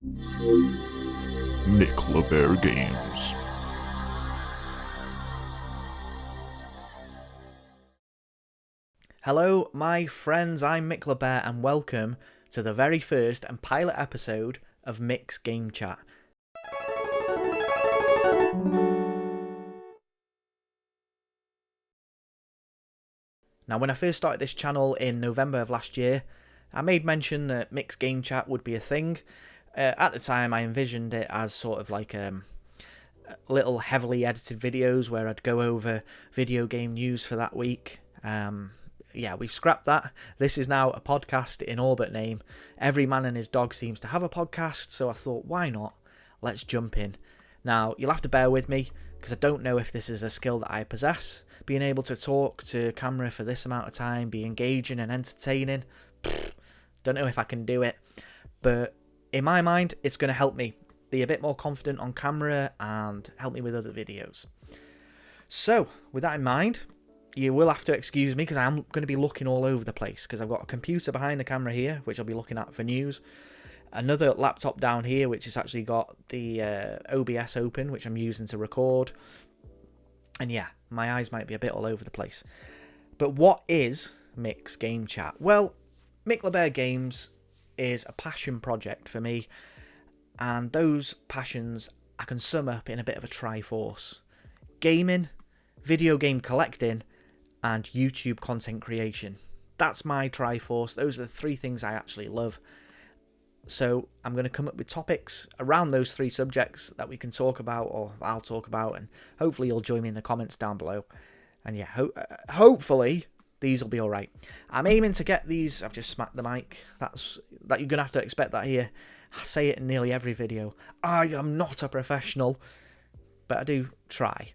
Mick Games. Hello, my friends, I'm Mick and welcome to the very first and pilot episode of Mick's Game Chat. Now, when I first started this channel in November of last year, I made mention that Mick's Game Chat would be a thing. At the time, I envisioned it as sort of like little heavily edited videos where I'd go over video game news for that week. Yeah, we've scrapped that. This is now a podcast in all but name. Every man and his dog seems to have a podcast, so I thought, why not? Let's jump in. Now, you'll have to bear with me, because I don't know if this is a skill that I possess. Being able to talk to camera for this amount of time, be engaging and entertaining, don't know if I can do it. But in my mind, it's going to help me be a bit more confident on camera and help me with other videos. So, with that in mind, you will have to excuse me because I'm going to be looking all over the place because I've got a computer behind the camera here, which I'll be looking at for news. Another laptop down here, which has actually got the OBS open, which I'm using to record. And yeah, my eyes might be a bit all over the place. But what is Mick's Game Chat? Well, Mick Games is a passion project for me. And those passions I can sum up in a bit of a triforce. Gaming, video game collecting, and YouTube content creation. That's my triforce. Those are the three things I actually love. So I'm going to come up with topics around those three subjects that we can talk about, or I'll talk about, and hopefully you'll join me in the comments down below. And yeah, hopefully these will be all right. I'm aiming to get these. I've just smacked the mic. You're going to have to expect that here. I say it in nearly every video. I am not a professional, but I do try.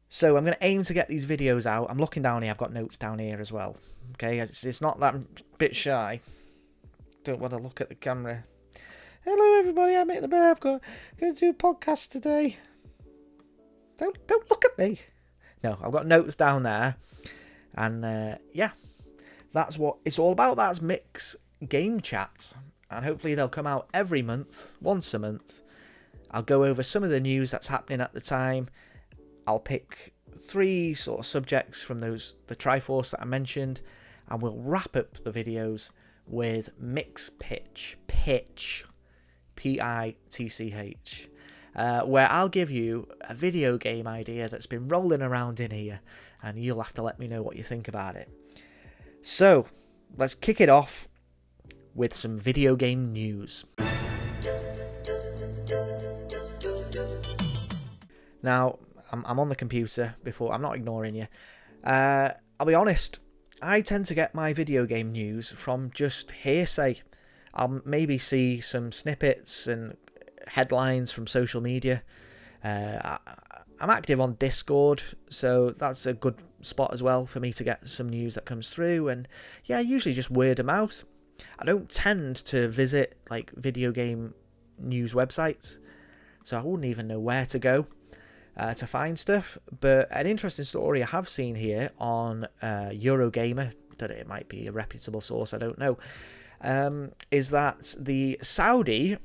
So I'm going to aim to get these videos out. I'm looking down here. I've got notes down here as well. Okay, it's not that I'm a bit shy. Don't want to look at the camera. Hello everybody, I'm Mick I've got going to do a podcast today. Don't look at me. No, I've got notes down there. And yeah, that's what it's all about. That's Mick's Game Chat. And hopefully they'll come out every month, once a month. I'll go over some of the news that's happening at the time. I'll pick three sort of subjects from the Triforce that I mentioned, and we'll wrap up the videos with Mick's Pitch, P-I-T-C-H, where I'll give you a video game idea that's been rolling around in here, and you'll have to let me know what you think about it. So, let's kick it off with some video game news. Now, I'm on the computer before. I'm not ignoring you. I'll be honest. I tend to get my video game news from just hearsay. I'll maybe see some snippets and headlines from social media. I'm active on Discord, so that's a good spot as well for me to get some news that comes through. And yeah, usually just word of mouth. I don't tend to visit like video game news websites, so I wouldn't even know where to go to find stuff. But an interesting story I have seen here on Eurogamer, that it might be a reputable source, I don't know, is that the Saudi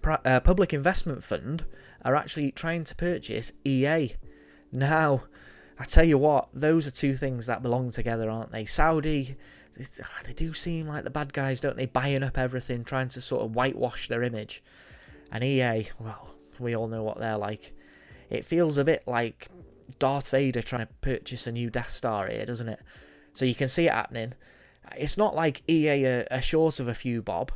Public Investment Fund are actually trying to purchase EA. Now, I tell you what, those are two things that belong together, aren't they? Saudi, they do seem like the bad guys, don't they? Buying up everything, trying to sort of whitewash their image. And EA, well, we all know what they're like. It feels a bit like Darth Vader trying to purchase a new Death Star here, doesn't it? So you can see it happening. It's not like EA are short of a few bob.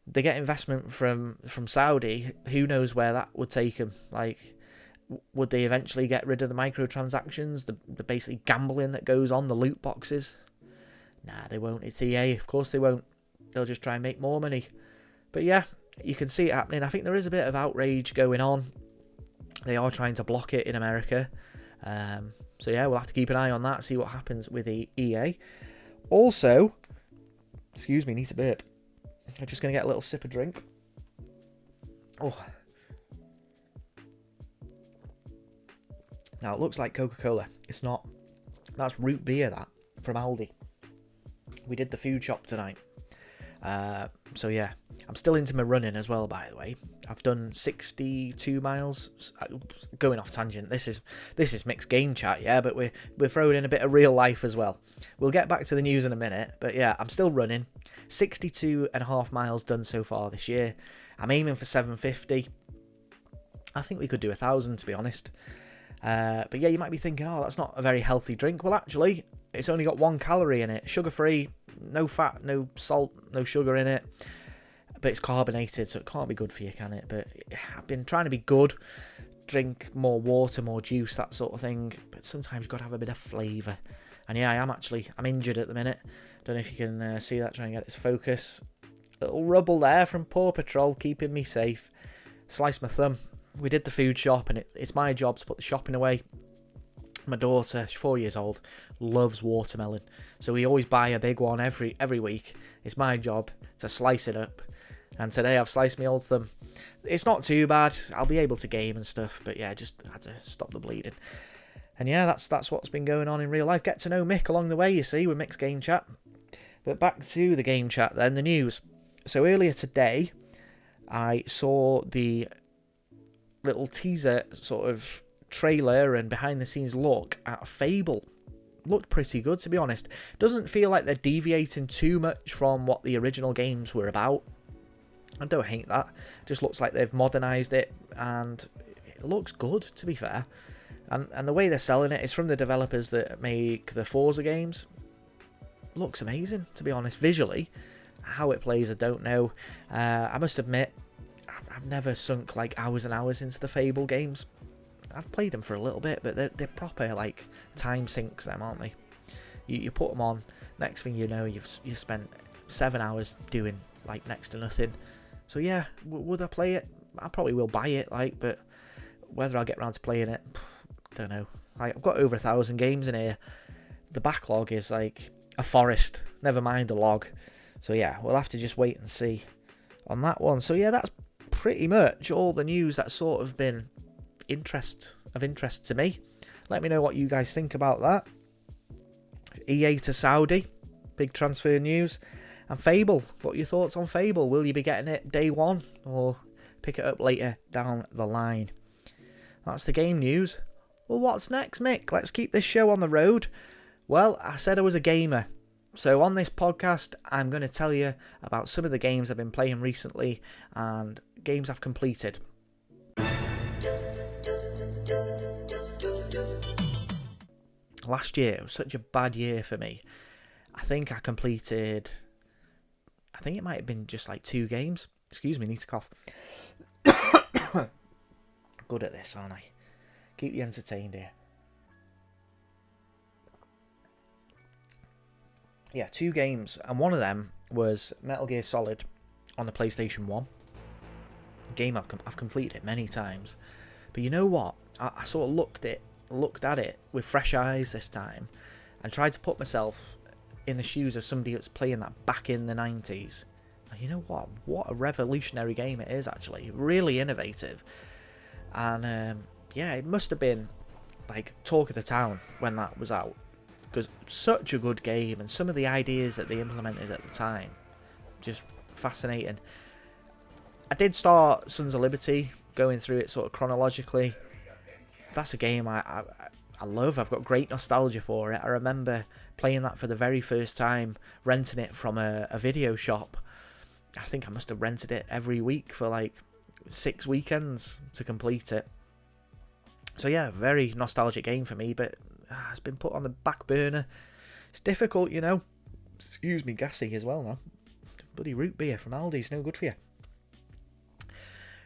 They get investment from Saudi. Who knows where that would take them? Like, would they eventually get rid of the microtransactions, the basically gambling that goes on, the loot boxes? Nah, they won't. It's EA. Of course they won't. They'll just try and make more money. But yeah, you can see it happening. I think there is a bit of outrage going on. They are trying to block it in America. So yeah, we'll have to keep an eye on that, see what happens with the EA. Also, excuse me, need to burp. I'm just going to get a little sip of drink. Oh. Now, it looks like Coca-Cola. It's not. That's root beer, that, from Aldi. We did the food shop tonight. So yeah, I'm still into my running as well, by the way. I've done 62 miles. Going off tangent, this is Mick's game chat, yeah, but we're throwing in a bit of real life as well. We'll get back to the news in a minute, but yeah, I'm still running. 62.5 miles done so far this year. I'm aiming for 750. I think we could do 1,000, to be honest. But yeah, you might be thinking, oh, that's not a very healthy drink. Well, actually, it's only got 1 calorie in it. Sugar-free, no fat, no salt, no sugar in it. But it's carbonated, so it can't be good for you, can it? But I've been trying to be good. Drink more water, more juice, that sort of thing. But sometimes you've got to have a bit of flavour. And yeah, I'm injured at the minute. Don't know if you can see that, try and get its focus. Little rubble there from Paw Patrol, keeping me safe. Sliced my thumb. We did the food shop, and it's my job to put the shopping away. My daughter, she's 4 years old, loves watermelon. So we always buy a big one every week. It's my job to slice it up. And today I've sliced my old thumb. It's not too bad. I'll be able to game and stuff. But yeah, just had to stop the bleeding. And yeah, that's what's been going on in real life. Get to know Mick along the way, you see, with Mick's game chat. But back to the game chat then, the news. So earlier today, I saw the little teaser sort of trailer and behind the scenes look at Fable. Looked pretty good, to be honest. Doesn't feel like they're deviating too much from what the original games were about. I don't hate that. Just looks like they've modernised it, and it looks good, to be fair. And the way they're selling it is from the developers that make the Forza games. Looks amazing, to be honest. Visually, how it plays, I don't know. I must admit, I've never sunk like hours and hours into the Fable games. I've played them for a little bit, but they're proper like time sinks, them, aren't they? You put them on. Next thing you know, you've spent 7 hours doing like next to nothing. So yeah, would I play it? I probably will buy it, like, but whether I'll get around to playing it, don't know. Like, I've got over 1,000 games in here. The backlog is like a forest, never mind a log. So yeah, we'll have to just wait and see on that one. So yeah, that's pretty much all the news that's sort of been of interest to me. Let me know what you guys think about that. EA to Saudi, big transfer news. And Fable, what are your thoughts on Fable? Will you be getting it day one or pick it up later down the line? That's the game news. Well, what's next, Mick? Let's keep this show on the road. Well, I said I was a gamer. So on this podcast, I'm going to tell you about some of the games I've been playing recently and games I've completed. Last year, it was such a bad year for me. I think it might have been just like 2 games. Excuse me, need to cough. Good at this, aren't I? Keep you entertained here. Yeah, 2 games, and one of them was Metal Gear Solid on the PlayStation 1. A game I've completed it many times. But you know what? I sort of looked at it with fresh eyes this time and tried to put myself in the shoes of somebody that's playing that back in the 90s. And you know what? What a revolutionary game it is, actually. Really innovative. And yeah, it must have been like talk of the town when that was out. Because such a good game, and some of the ideas that they implemented at the time, just fascinating. I did start Sons of Liberty, going through it sort of chronologically. That's a game I love. I've got great nostalgia for it. I remember playing that for the very first time, renting it from a video shop. I think I must have rented it every week for like 6 weekends to complete it. So yeah, very nostalgic game for me, but it's been put on the back burner. It's difficult, you know. Excuse me, gassy as well now. Bloody root beer from Aldi's no good for you.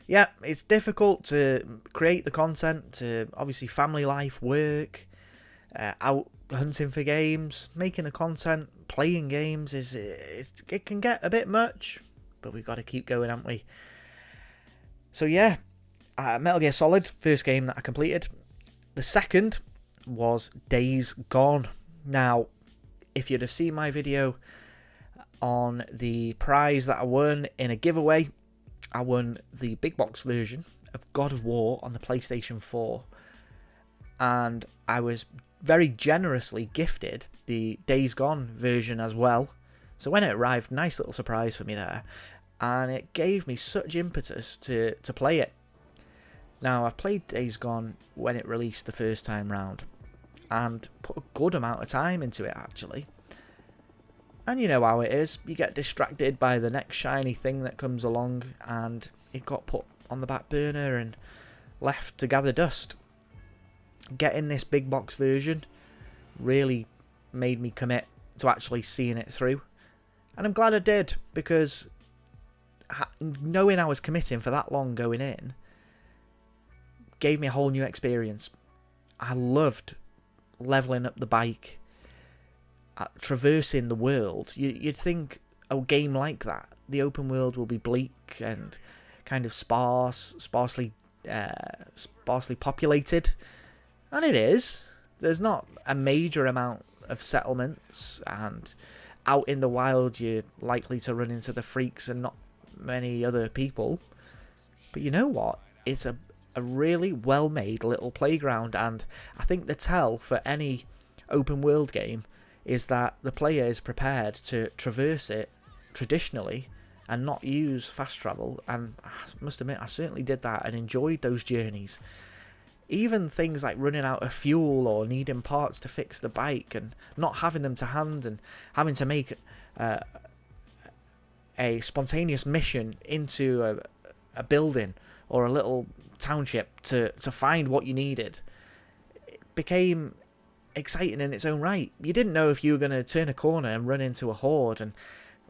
Yeah, it's difficult to create the content, to obviously family life, work, out hunting for games, making the content, playing games. It can get a bit much, but we've got to keep going, haven't we? So yeah, Metal Gear Solid, first game that I completed. The second was Days Gone. Now, if you'd have seen my video on the prize that I won in a giveaway, I won the big box version of God of War on the PlayStation 4, and I was very generously gifted the Days Gone version as well. So when it arrived, nice little surprise for me there. and it gave me such impetus to play it. Now, I've played Days Gone when it released the first time round, and put a good amount of time into it, actually. And you know how it is, you get distracted by the next shiny thing that comes along, and it got put on the back burner and left to gather dust. Getting this big box version really made me commit to actually seeing it through. And I'm glad I did, because knowing I was committing for that long going in gave me a whole new experience. I loved leveling up the bike, traversing the world. You'd think a game like that, the open world will be bleak and kind of sparsely populated, and it is. There's not a major amount of settlements, and out in the wild you're likely to run into the freaks and not many other people. But you know what? It's a really well made little playground, and I think the tell for any open world game is that the player is prepared to traverse it traditionally and not use fast travel. And I must admit, I certainly did that and enjoyed those journeys. Even things like running out of fuel or needing parts to fix the bike and not having them to hand, and having to make a spontaneous mission into a building or a little township to find what you needed, it became exciting in its own right. You didn't know if you were going to turn a corner and run into a horde, and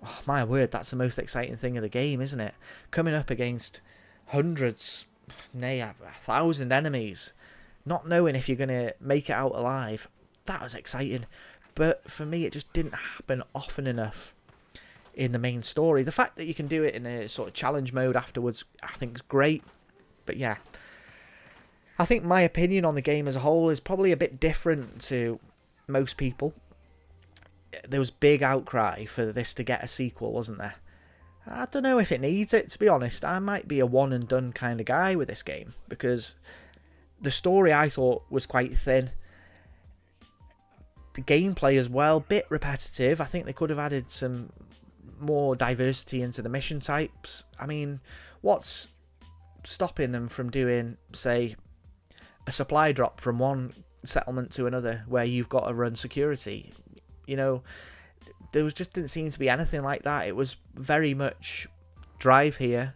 oh my word, that's the most exciting thing of the game, isn't it? Coming up against hundreds, nay, 1,000 enemies, not knowing if you're going to make it out alive, that was exciting. But for me, it just didn't happen often enough in the main story. The fact that you can do it in a sort of challenge mode afterwards, I think is great. But yeah, I think my opinion on the game as a whole is probably a bit different to most people. There was big outcry for this to get a sequel, wasn't there? I don't know if it needs it, to be honest. I might be a one and done kind of guy with this game, because the story I thought was quite thin. The gameplay as well, bit repetitive. I think they could have added some more diversity into the mission types. I mean, what's stopping them from doing, say, a supply drop from one settlement to another where you've got to run security? You know, there just didn't seem to be anything like that. It was very much drive here,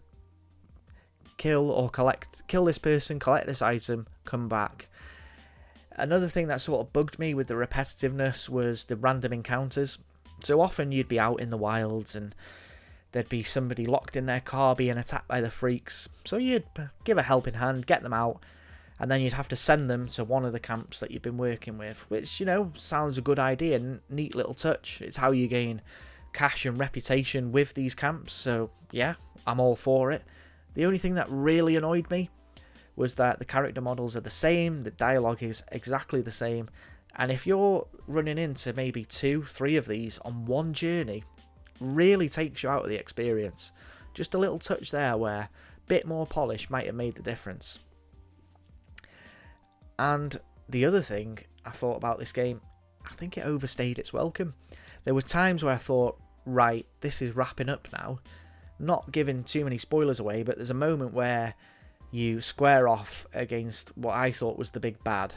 kill or collect, kill this person, collect this item, come back. Another thing that sort of bugged me with the repetitiveness was the random encounters. So often you'd be out in the wilds and there'd be somebody locked in their car being attacked by the freaks. So you'd give a helping hand, get them out, and then you'd have to send them to one of the camps that you've been working with, which, you know, sounds a good idea, neat little touch. It's how you gain cash and reputation with these camps, so yeah, I'm all for it. The only thing that really annoyed me was that the character models are the same, the dialogue is exactly the same, and if you're running into maybe 2-3 of these on one journey, really takes you out of the experience. Just a little touch there where a bit more polish might have made the difference. And the other thing I thought about this game, I think it overstayed its welcome. There were times where I thought, right, this is wrapping up now. Not giving too many spoilers away, but there's a moment where you square off against what I thought was the big bad.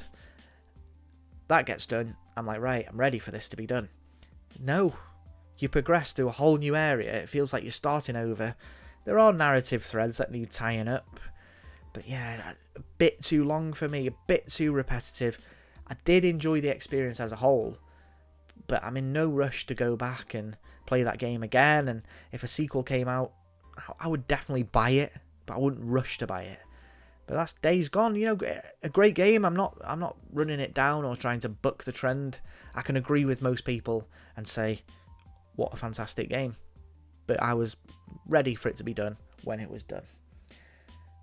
That gets done. I'm like, right, I'm ready for this to be done. No. You progress to a whole new area. It feels like you're starting over. There are narrative threads that need tying up. But yeah, a bit too long for me, a bit too repetitive. I did enjoy the experience as a whole, but I'm in no rush to go back and play that game again. And if a sequel came out, I would definitely buy it, but I wouldn't rush to buy it. But that's Days Gone, you know, a great game. I'm not running it down or trying to buck the trend. I can agree with most people and say, what a fantastic game. But I was ready for it to be done when it was done.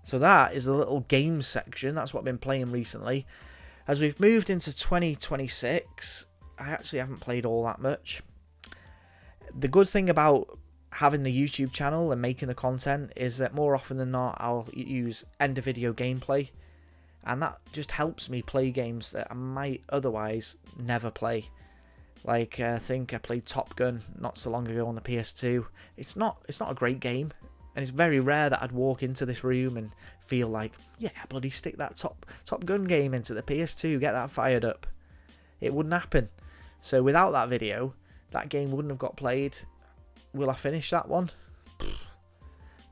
So that is the little games section. That's what I've been playing recently. As we've moved into 2026, I actually haven't played all that much. The good thing about having the YouTube channel and making the content is that more often than not, I'll use end of video gameplay. And that just helps me play games that I might otherwise never play. Like, I think I played Top Gun not so long ago on the PS2. It's not a great game, and it's very rare that I'd walk into this room and feel like, yeah, bloody stick that Top Gun game into the PS2, get that fired up. It wouldn't happen. So without that video, that game wouldn't have got played. Will I finish that one?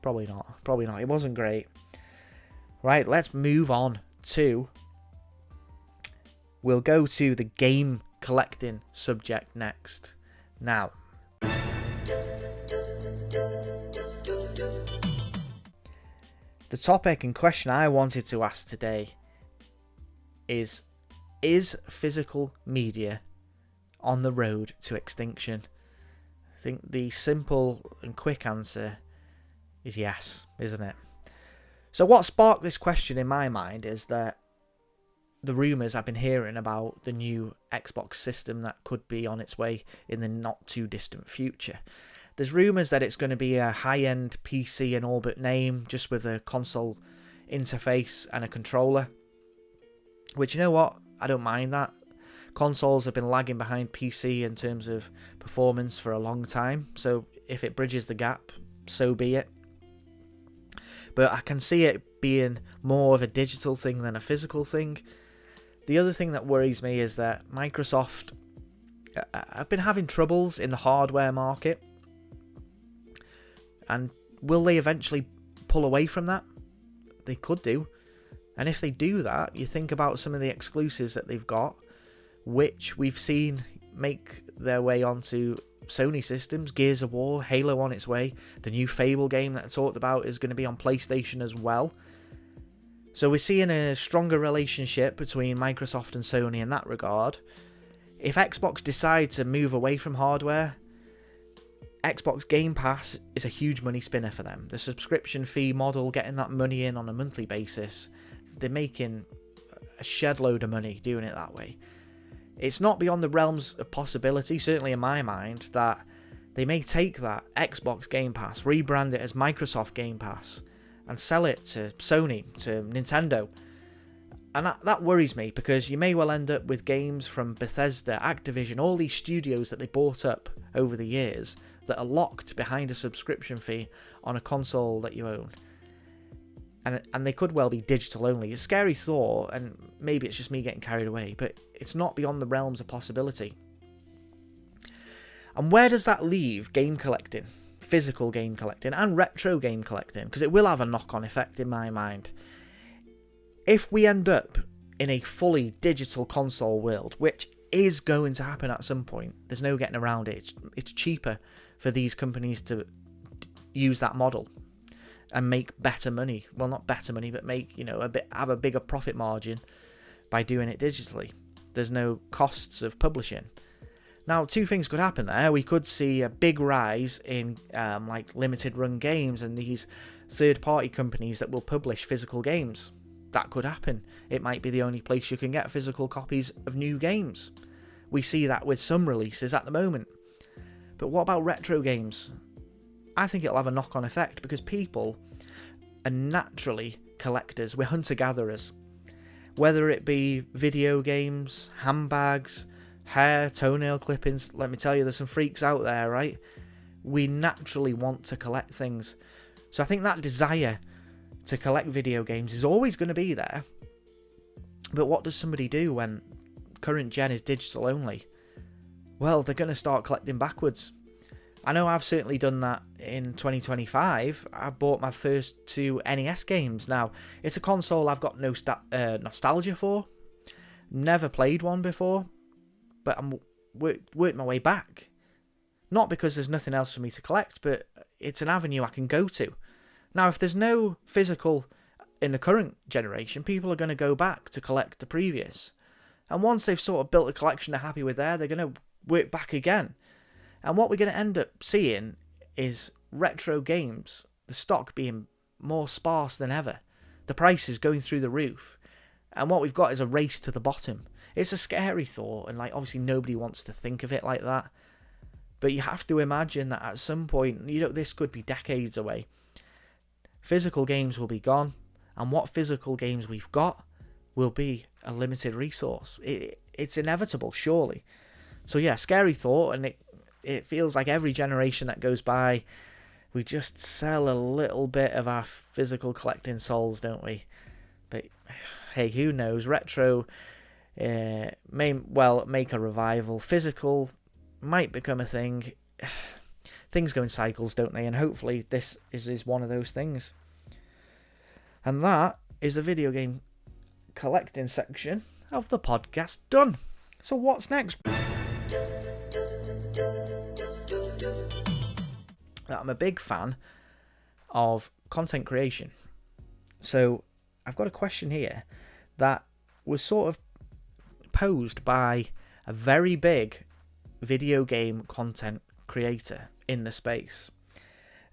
Probably not. Probably not. It wasn't great. Right, let's move on to... We'll go to the game collecting subject next. Now, the topic and question I wanted to ask today is physical media on the road to extinction? I think the simple and quick answer is yes, isn't it? So what sparked this question in my mind is that the rumours I've been hearing about the new Xbox system that could be on its way in the not too distant future. There's rumours that it's going to be a high-end PC in all but name, just with a console interface and a controller. Which, you know what? I don't mind that. Consoles have been lagging behind PC in terms of performance for a long time, so if it bridges the gap, so be it. But I can see it being more of a digital thing than a physical thing. The other thing that worries me is that Microsoft have been having troubles in the hardware market. And will they eventually pull away from that? They could do. And if they do that, you think about some of the exclusives that they've got, which we've seen make their way onto Sony systems. Gears of War, Halo on its way. The new Fable game that I talked about is going to be on PlayStation as well. So we're seeing a stronger relationship between Microsoft and Sony in that regard. If Xbox decide to move away from hardware, Xbox Game Pass is a huge money spinner for them. The subscription fee model, getting that money in on a monthly basis, they're making a shed load of money doing it that way. It's not beyond the realms of possibility, certainly in my mind, that they may take that Xbox Game Pass, rebrand it as Microsoft Game Pass, and sell it to Sony, to Nintendo. And that worries me, because you may well end up with games from Bethesda, Activision, all these studios that they bought up over the years that are locked behind a subscription fee on a console that you own. And they could well be digital only. It's a scary thought, and maybe it's just me getting carried away, but it's not beyond the realms of possibility. And where does that leave game collecting? Physical game collecting and retro game collecting, because it will have a knock-on effect in my mind. If we end up in a fully digital console world, which is going to happen at some point, there's no getting around it. It's cheaper for these companies to use that model and make better money. Well, not better money, but make, have a bigger profit margin by doing it digitally. There's no costs of publishing. Now, two things could happen there. We could see a big rise in limited run games and these third-party companies that will publish physical games. That could happen. It might be the only place you can get physical copies of new games. We see that with some releases at the moment. But what about retro games? I think it'll have a knock-on effect, because people are naturally collectors. We're hunter-gatherers. Whether it be video games, handbags, hair, toenail clippings, let me tell you, there's some freaks out there, right? We naturally want to collect things. So I think that desire to collect video games is always going to be there. But what does somebody do when current gen is digital only? Well, they're going to start collecting backwards. I know I've certainly done that in 2025. I bought my first two NES games. Now, it's a console I've got no nostalgia for. Never played one before. But I'm worked my way back. Not because there's nothing else for me to collect, but it's an avenue I can go to. Now, if there's no physical in the current generation, people are going to go back to collect the previous. And once they've sort of built a collection they're happy with there, they're going to work back again. And what we're going to end up seeing is retro games, the stock being more sparse than ever. The prices going through the roof. And what we've got is a race to the bottom. It's a scary thought, and obviously nobody wants to think of it like that. But you have to imagine that at some point, this could be decades away. Physical games will be gone, and what physical games we've got will be a limited resource. It's inevitable, surely. So yeah, scary thought, and it feels like every generation that goes by, we just sell a little bit of our physical collecting souls, don't we? But hey, who knows? Retro may well make a revival. Physical might become a thing. Things go in cycles, don't they? And hopefully this is one of those things. And that is the video game collecting section of the podcast done. So what's next? I'm a big fan of content creation. So I've got a question here that was sort of posed by a very big video game content creator in the space.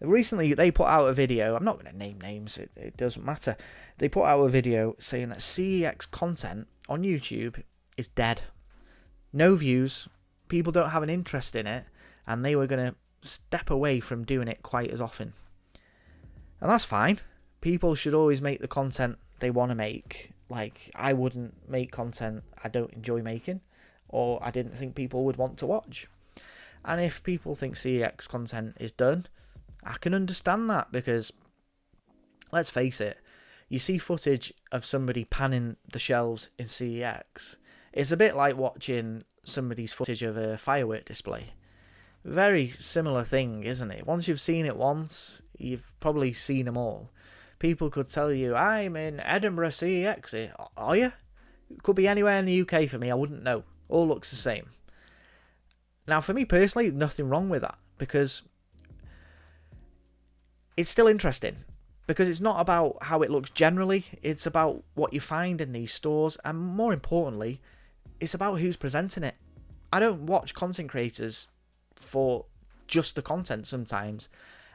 Recently they put out a video, I'm not going to name names, it doesn't matter. They put out a video saying that CEX content on YouTube is dead. No views, people don't have an interest in it, and they were going to step away from doing it quite as often. And that's fine. People should always make the content they want to make. Like, I wouldn't make content I don't enjoy making, or I didn't think people would want to watch. And if people think CEX content is done, I can understand that, because let's face it, you see footage of somebody panning the shelves in CEX, it's a bit like watching somebody's footage of a firework display. Very similar thing, isn't it? Once you've seen it once, you've probably seen them all. People could tell you, I'm in Edinburgh CEX. Are you? It could be anywhere in the UK for me, I wouldn't know. All looks the same. Now, for me personally, nothing wrong with that, because it's still interesting. Because it's not about how it looks generally, it's about what you find in these stores, and more importantly, it's about who's presenting it. I don't watch content creators for just the content sometimes.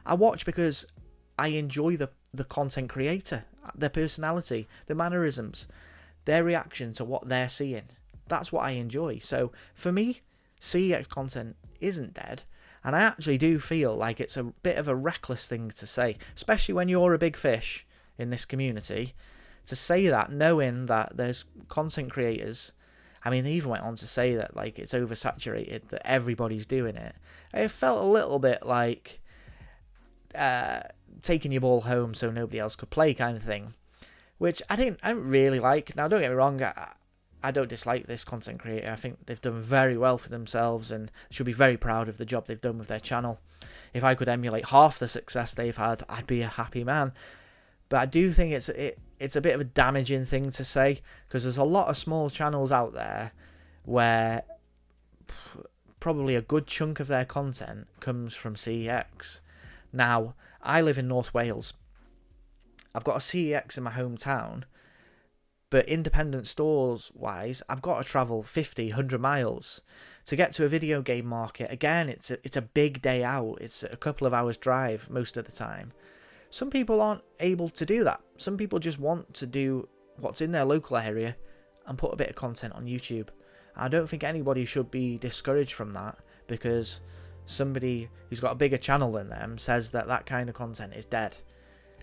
I watch because I enjoy the content creator, their personality, their mannerisms, their reaction to what they're seeing. That's what I enjoy. So for me, CEX content isn't dead, and I actually do feel like it's a bit of a reckless thing to say, especially when you're a big fish in this community, to say that knowing that there's content creators. I mean, they even went on to say that like it's oversaturated, that everybody's doing it. It felt a little bit like taking your ball home so nobody else could play kind of thing, which I didn't really like. Now, don't get me wrong, I don't dislike this content creator. I think they've done very well for themselves and should be very proud of the job they've done with their channel. If I could emulate half the success they've had, I'd be a happy man. But I do think it's a bit of a damaging thing to say, because there's a lot of small channels out there where probably a good chunk of their content comes from CEX. Now, I live in North Wales. I've got a CEX in my hometown, but independent stores wise, I've got to travel 50, 100 miles to get to a video game market. Again, it's a big day out. It's a couple of hours drive most of the time. Some people aren't able to do that. Some people just want to do what's in their local area and put a bit of content on YouTube. I don't think anybody should be discouraged from that because somebody who's got a bigger channel than them says that that kind of content is dead.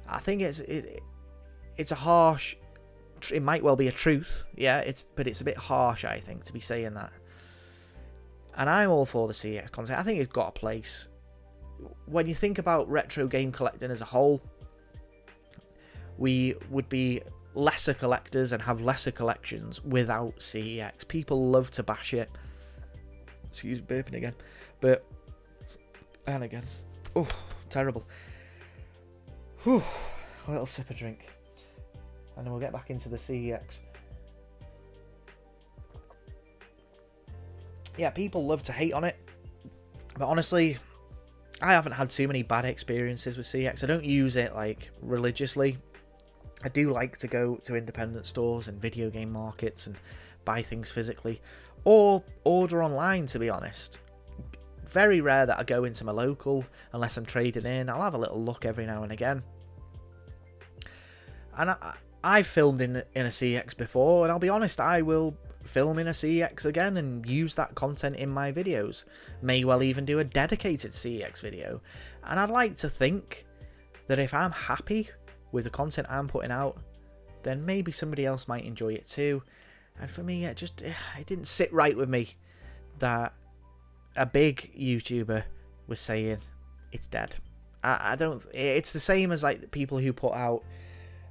I think it's a harsh. It might well be a truth, yeah. But it's a bit harsh, I think, to be saying that. And I'm all for the CEX content. I think it's got a place. When you think about retro game collecting as a whole, we would be lesser collectors and have lesser collections without CEX. People love to bash it. Excuse me, burping again. And again. Oh, terrible. Whew. A little sip of drink. And then we'll get back into the CEX. Yeah, people love to hate on it. But honestly, I haven't had too many bad experiences with CEX. I don't use it like religiously. I do like to go to independent stores and video game markets and buy things physically. Or order online, to be honest. Very rare that I go into my local unless I'm trading in. I'll have a little look every now and again. And I filmed in a CEX before, and I'll be honest, I will film in a CEX again and use that content in my videos. May well even do a dedicated CEX video. And I'd like to think that if I'm happy with the content I'm putting out, then maybe somebody else might enjoy it too. And for me, it didn't sit right with me that a big YouTuber was saying it's dead. I don't. It's the same as like the people who put out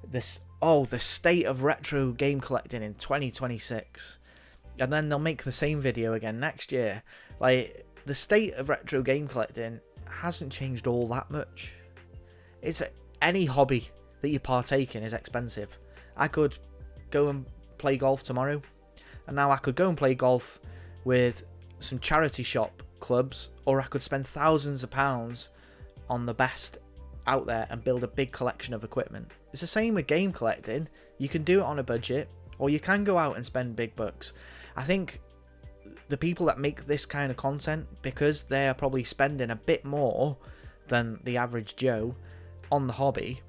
this. Oh, the state of retro game collecting in 2026, and then they'll make the same video again next year. Like, the state of retro game collecting hasn't changed all that much. It's any hobby that you partake in is expensive. I could go and play golf tomorrow, and now I could go and play golf with some charity shop clubs, or I could spend thousands of pounds on the best out there and build a big collection of equipment. It's the same with game collecting. You can do it on a budget, or you can go out and spend big bucks. I think the people that make this kind of content, because they are probably spending a bit more than the average Joe on the hobby,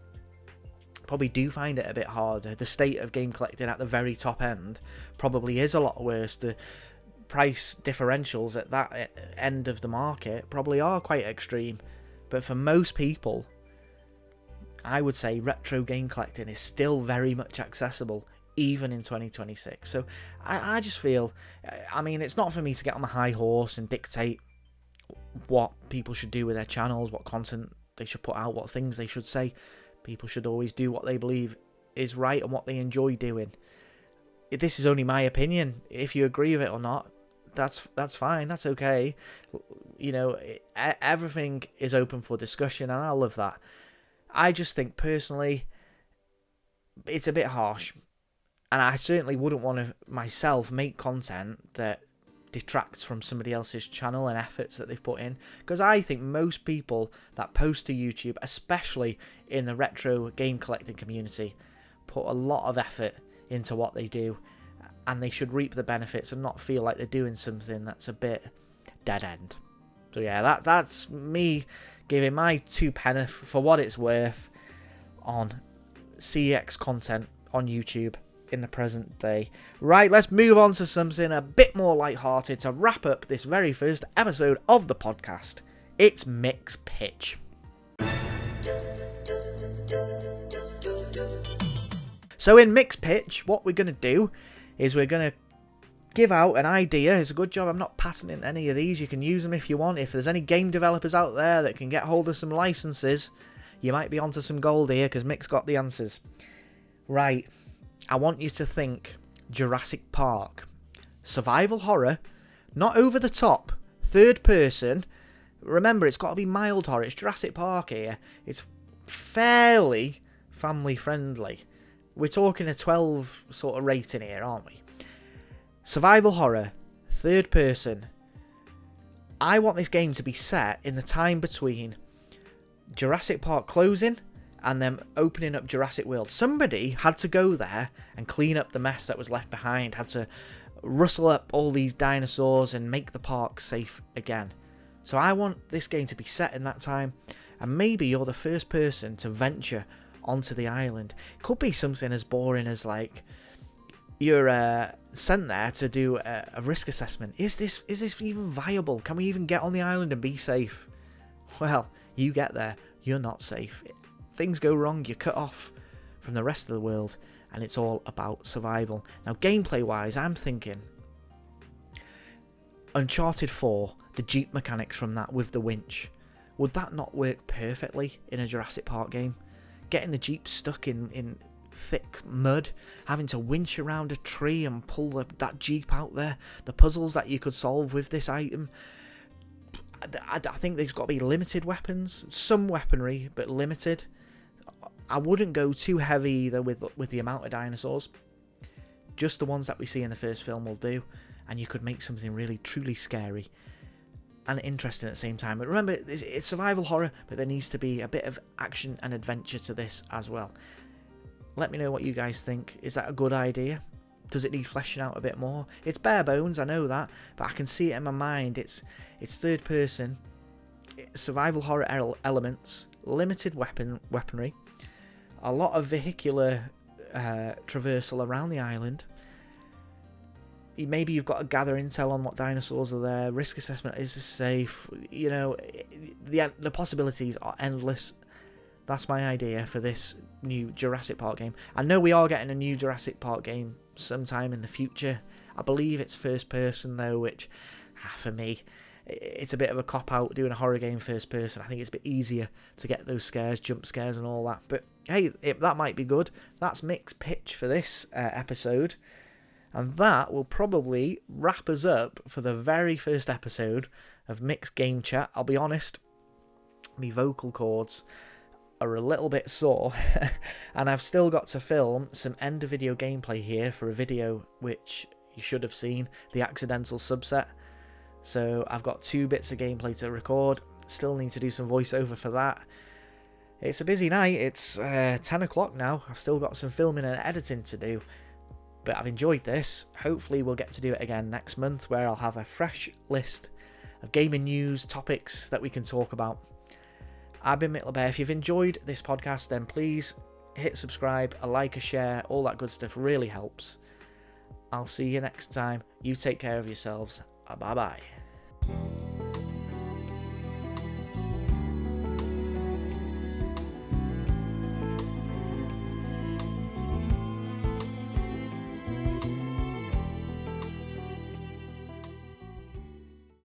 probably do find it a bit harder. The state of game collecting at the very top end probably is a lot worse. The price differentials at that end of the market probably are quite extreme. But for most people, I would say retro game collecting is still very much accessible, even in 2026. So I just feel, I mean, it's not for me to get on my high horse and dictate what people should do with their channels, what content they should put out, what things they should say. People should always do what they believe is right and what they enjoy doing. This is only my opinion. If you agree with it or not, that's fine. That's okay. You know, everything is open for discussion, and I love that. I just think personally, it's a bit harsh, and I certainly wouldn't want to myself make content that detracts from somebody else's channel and efforts that they've put in, because I think most people that post to YouTube, especially in the retro game collecting community, put a lot of effort into what they do, and they should reap the benefits and not feel like they're doing something that's a bit dead end. So yeah, that's me giving my 2 pence for what it's worth on CEX content on YouTube in the present day. Right, let's move on to something a bit more lighthearted to wrap up this very first episode of the podcast. It's Mick's pitch. So in Mick's pitch, what we're going to do is we're going to give out an idea. It's a good job I'm not patenting any of these. You can use them if you want. If there's any game developers out there that can get hold of some licenses, you might be onto some gold here, because Mick's got the answers. Right, I want you to think Jurassic Park. Survival horror, not over the top, third person. Remember, it's got to be mild horror. It's Jurassic Park here. It's fairly family friendly. We're talking a 12 sort of rating here, aren't we? Survival horror, third person. I want this game to be set in the time between Jurassic Park closing and then opening up Jurassic World. Somebody had to go there and clean up the mess that was left behind, had to rustle up all these dinosaurs and make the park safe again. So I want this game to be set in that time, and maybe you're the first person to venture onto the island. It could be something as boring as, like, you're sent there to do a risk assessment. Is this even viable? Can we even get on the island and be safe? Well, you get there, you're not safe. Things go wrong, you're cut off from the rest of the world, and it's all about survival. Now, gameplay wise, I'm thinking Uncharted 4, the Jeep mechanics from that with the winch. Would that not work perfectly in a Jurassic Park game? Getting the Jeep stuck in thick mud, having to winch around a tree and pull that Jeep out there, the puzzles that you could solve with this item. I think there's got to be limited weapons, some weaponry, but limited. I wouldn't go too heavy either with the amount of dinosaurs. Just the ones that we see in the first film will do, and you could make something really truly scary and interesting at the same time. But remember, it's survival horror, but there needs to be a bit of action and adventure to this as well. Let me know what you guys think. Is that a good idea? Does it need fleshing out a bit more? It's bare bones, I know that, but I can see it in my mind. It's third person, survival horror elements, limited weaponry, a lot of vehicular traversal around the island. Maybe you've got to gather intel on what dinosaurs are there. Risk assessment, is this safe? You know, the possibilities are endless. That's my idea for this new Jurassic Park game. I know we are getting a new Jurassic Park game sometime in the future. I believe it's first person though, which for me, it's a bit of a cop-out doing a horror game first person. I think it's a bit easier to get those scares, jump scares and all that. But hey, that might be good. That's Mick's pitch for this episode. And that will probably wrap us up for the very first episode of Mick's Game Chat. I'll be honest, my vocal cords are a little bit sore, and I've still got to film some end of video gameplay here for a video which you should have seen, the accidental subset. So I've got 2 bits of gameplay to record, still need to do some voiceover for that. It's a busy night, it's 10 o'clock now, I've still got some filming and editing to do. But I've enjoyed this. Hopefully we'll get to do it again next month, where I'll have a fresh list of gaming news, topics that we can talk about. I've been Mick LeBear. If you've enjoyed this podcast, then please hit subscribe, a like, a share, all that good stuff really helps. I'll see you next time. You take care of yourselves. Bye-bye.